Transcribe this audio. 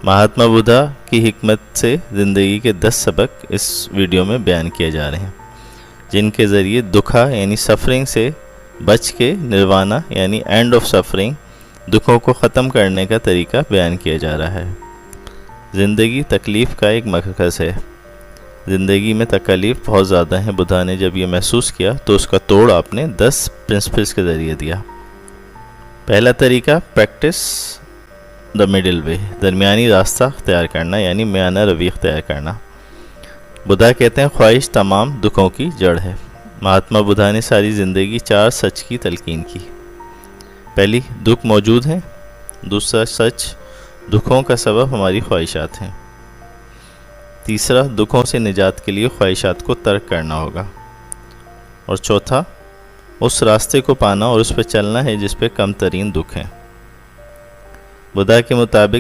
महात्मा बुद्धा की हिकमत से ज़िंदगी के 10 सबक इस वीडियो में बयान किए जा रहे हैं, जिनके ज़रिए दुखा यानी सफरिंग से बच के निर्वाणा यानी एंड ऑफ सफरिंग, दुखों को ख़त्म करने का तरीका बयान किया जा रहा है। ज़िंदगी तकलीफ़ का एक मरकज़ है। ज़िंदगी में तकलीफ़ बहुत ज़्यादा है। बुद्धा ने जब ये महसूस किया तो उसका तोड़ आपने 10 प्रिंसिपल्स के ज़रिए दिया। पहला तरीका, प्रैक्टिस द मिडिल वे, दरमियानी रास्ता अख्तियार करना यानी मियाना रवैया अख्तियार करना। बुद्धा कहते हैं ख्वाहिश तमाम दुखों की जड़ है। महात्मा बुद्धा ने सारी ज़िंदगी 4 सच की तलकीन की। पहली, दुख मौजूद हैं। दूसरा सच, दुखों का सबब हमारी ख्वाहिशात हैं। तीसरा, दुखों से निजात के लिए ख्वाहिशात को तर्क करना होगा। और चौथा, उस रास्ते को पाना और उस पर चलना है जिस पे कम तरीन दुख हैं। बुद्धा के मुताबिक